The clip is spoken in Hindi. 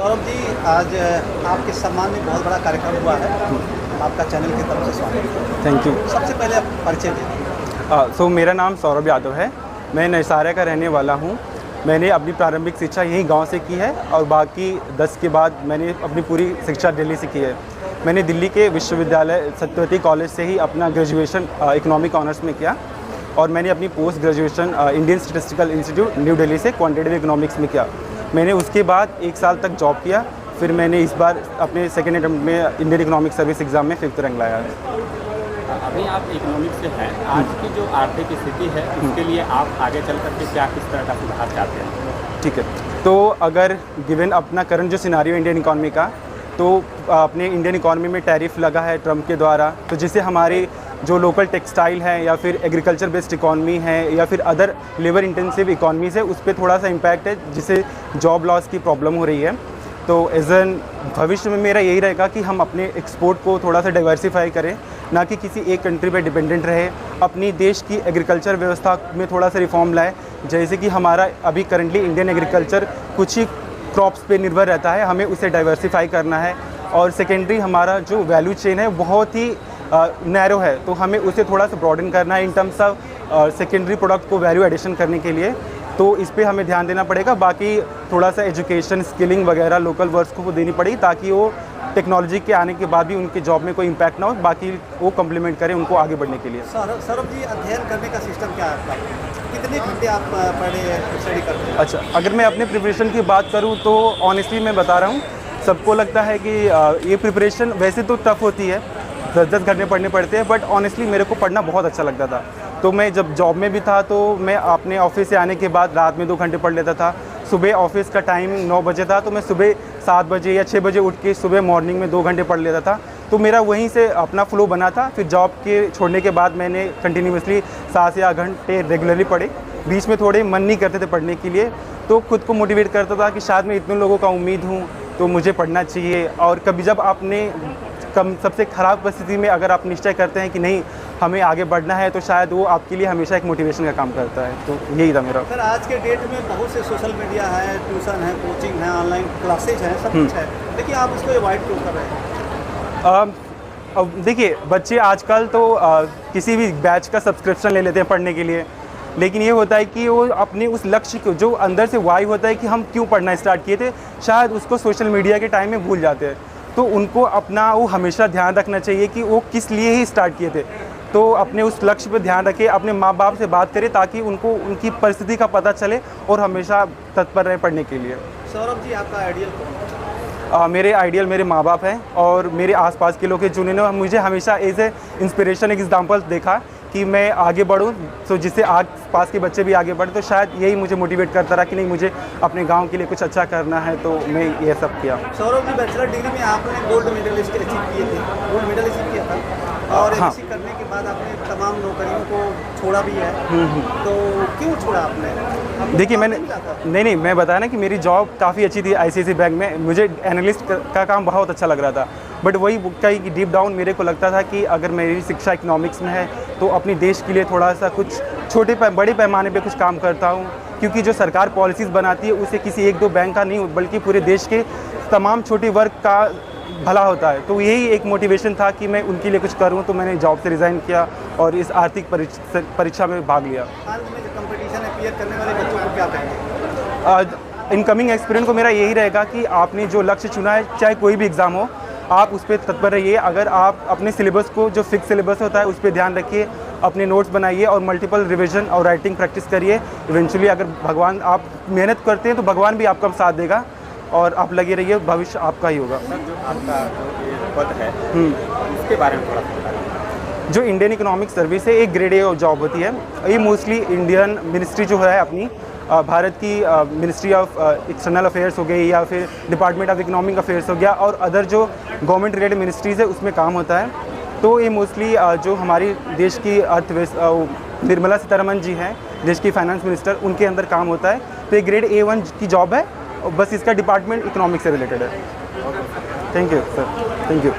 सौरभ जी, आज आपके सम्मान में बहुत बड़ा कार्यक्रम हुआ है। आपका चैनल की तरफ से स्वागत है। Thank you. सबसे पहले आप परिचय दीजिए। मेरा नाम सौरभ यादव है। मैं नैसारा का रहने वाला हूँ। मैंने अपनी प्रारंभिक शिक्षा यहीं गांव से की है और बाकी 10 के बाद मैंने अपनी पूरी शिक्षा दिल्ली से की है। मैंने दिल्ली के विश्वविद्यालय सत्यवती कॉलेज से ही अपना ग्रेजुएशन इकोनॉमिक ऑनर्स में किया और मैंने अपनी post graduation Indian statistical institute new Delhi से क्वांटिटेटिव इकोनॉमिक्स में किया। मैंने उसके बाद 1 साल तक जॉब किया। फिर मैंने इस बार अपने सेकेंड अटेम्प्ट में इंडियन इकोनॉमिक सर्विस एग्ज़ाम में 5th रैंक लाया है। अभी आप इकोनॉमिक्स से हैं, आज की जो आर्थिक स्थिति है उसके लिए आप आगे चल करके क्या किस तरह का सुधार चाहते हैं? ठीक है, तो अगर गिवन अपना करंट जो सिनारियो इंडियन इकॉनमी का, तो अपने इंडियन इकॉनमी में टैरिफ लगा है ट्रम्प के द्वारा, तो जिससे हमारे जो लोकल टेक्सटाइल है या फिर एग्रीकल्चर बेस्ड इकॉनमी है या फिर अदर लेबर इंटेंसिव इकॉनमीज़ है, उस पर थोड़ा सा इम्पैक्ट है, जिससे जॉब लॉस की प्रॉब्लम हो रही है। तो एज एन भविष्य में मेरा यही रहेगा कि हम अपने एक्सपोर्ट को थोड़ा सा डाइवर्सिफाई करें, ना कि किसी एक कंट्री पे डिपेंडेंट रहे। अपनी देश की एग्रीकल्चर व्यवस्था में थोड़ा सा रिफॉर्म लाए, जैसे कि हमारा अभी करंटली इंडियन एग्रीकल्चर कुछ ही क्रॉप्स पे निर्भर रहता है, हमें उसे डाइवर्सिफाई करना है। और सेकेंडरी हमारा जो वैल्यू चेन है बहुत ही नैरो है, तो हमें उसे थोड़ा सा ब्रॉडन करना है in terms of secondary product को वैल्यू एडिशन करने के लिए। तो इस पे हमें ध्यान देना पड़ेगा। बाकी थोड़ा सा एजुकेशन स्किलिंग वगैरह लोकल वर्क्स को देनी पड़ेगी, ताकि वो टेक्नोलॉजी के आने के बाद भी उनके जॉब में कोई इम्पैक्ट ना हो, बाकी वो कम्प्लीमेंट करें उनको आगे बढ़ने के लिए। सौरभ जी, अध्ययन करने का सिस्टम क्या है आपका? कितने घंटे आप स्टडी करते हैं? अच्छा, अगर मैं अपने प्रिपरेशन की बात करूँ तो ऑनेस्टली मैं बता रहा हूँ, सबको लगता है कि ये प्रिपरेशन वैसे तो टफ़ होती है, 10-10 घंटे पढ़ने पड़ते हैं, बट ऑनेस्टली मेरे को पढ़ना बहुत अच्छा लगता था। तो मैं जब जॉब में भी था तो मैं अपने ऑफिस से आने के बाद रात में 2 घंटे पढ़ लेता था। सुबह ऑफिस का टाइम 9 बजे था, तो मैं सुबह 7 बजे या 6 बजे उठ के सुबह मॉर्निंग में 2 घंटे पढ़ लेता था। तो मेरा वहीं से अपना फ्लो बना था। फिर जॉब के छोड़ने के बाद मैंने कंटिन्यूसली 7 या 8 घंटे रेगुलरली पढ़े। बीच में थोड़े मन नहीं करते थे पढ़ने के लिए, तो खुद को मोटिवेट करता था कि शायद मैं इतने लोगों का उम्मीद हूँ तो मुझे पढ़ना चाहिए। और कभी जब आपने सबसे ख़राब परिस्थिति में अगर आप निश्चय करते हैं कि नहीं हमें आगे बढ़ना है, तो शायद वो आपके लिए हमेशा एक मोटिवेशन का काम करता है। तो यही था मेरा। सर, आज के डेट में बहुत से सोशल मीडिया है, ट्यूशन है, कोचिंग है, ऑनलाइन क्लासेज हैं, सब कुछ है, लेकिन आप उसको अवॉइड क्यों कर रहे हैं? अब देखिए, बच्चे आजकल तो किसी भी बैच का सब्सक्रिप्शन ले लेते हैं पढ़ने के लिए, लेकिन ये होता है कि वो अपने उस लक्ष्य को जो अंदर से वाई होता है कि हम क्यों पढ़ना स्टार्ट किए थे, शायद उसको सोशल मीडिया के टाइम में भूल जाते हैं। तो उनको अपना वो हमेशा ध्यान रखना चाहिए कि वो किस लिए ही स्टार्ट किए थे। तो अपने उस लक्ष्य पर ध्यान रखें, अपने माँ बाप से बात करें ताकि उनको उनकी परिस्थिति का पता चले और हमेशा तत्पर रहे पढ़ने के लिए। सौरभ जी, आपका आइडियल कौन? मेरे आइडियल मेरे माँ बाप हैं और मेरे आसपास के लोग हैं, जिन्होंने मुझे हमेशा एज ए इंस्पिरेशन एक एग्जांपल देखा कि मैं आगे बढ़ूं, तो जिससे आस पास के बच्चे भी आगे बढ़े। तो शायद यही मुझे मोटिवेट करता रहा कि नहीं, मुझे अपने गांव के लिए कुछ अच्छा करना है, तो मैं ये सब किया। सौरभ जी, बैचलर डिग्री में आपने गोल्ड मेडलिस्ट अचीव किए थे, गोल्ड मेडल अचीव किया था, और हाँ। एमएससी करने के बाद आपने तमाम नौकरियों को छोड़ा भी है। तो क्यों छोड़ा आपने? देखिए, मैंने नहीं, मैं बताया ना कि मेरी जॉब काफ़ी अच्छी थी आईसीआईसी बैंक में, मुझे एनालिस्ट का काम बहुत अच्छा लग रहा था। बट वही कहीं डीप डाउन मेरे को लगता था कि अगर मेरी शिक्षा इकोनॉमिक्स में है तो अपने देश के लिए थोड़ा सा कुछ बड़े पैमाने पे कुछ काम करता हूँ, क्योंकि जो सरकार पॉलिसीज़ बनाती है उसे किसी 1-2 बैंक का नहीं बल्कि पूरे देश के तमाम छोटे वर्ग का भला होता है। तो यही एक मोटिवेशन था कि मैं उनके लिए कुछ करूँ। तो मैंने जॉब से रिज़ाइन किया और इस आर्थिक परीक्षा में भाग लिया। हाल में जो कंपटीशन है, क्लियर करने वाले बच्चों को क्या कहेंगे? इनकमिंग एक्सपीरियंस को मेरा यही रहेगा कि आपने जो लक्ष्य चुना है, चाहे कोई भी एग्ज़ाम हो, आप उस पर तत्पर रहिए। अगर आप अपने सिलेबस को, जो फिक्स सिलेबस होता है, उस पर ध्यान रखिए, अपने नोट्स बनाइए और मल्टीपल रिवीजन और राइटिंग प्रैक्टिस करिए। इवेंचुअली अगर भगवान, आप मेहनत करते हैं तो भगवान भी आपका साथ देगा और आप लगे रहिए, भविष्य आपका ही होगा। सर, जो आपका जो ये पद है उसके बारे में थोड़ा सा बताइए। जो इंडियन इकोनॉमिक सर्विस है, एक ग्रेड ए जॉब होती है। ये मोस्टली इंडियन मिनिस्ट्री जो है अपनी भारत की मिनिस्ट्री ऑफ एक्सटर्नल अफेयर्स हो गई या फिर डिपार्टमेंट ऑफ इकोनॉमिक अफेयर्स हो गया और अदर जो गवर्नमेंट रिलेटेड मिनिस्ट्रीज़ है उसमें काम होता है। तो ये मोस्टली जो हमारी देश की अर्थव्यवस्था निर्मला सीतारमण जी हैं, देश की फाइनेंस मिनिस्टर, उनके अंदर काम होता है। तो ये ग्रेड A1 की जॉब है, बस इसका डिपार्टमेंट इकोनॉमिक से रिलेटेड है। Thank you sir, thank you.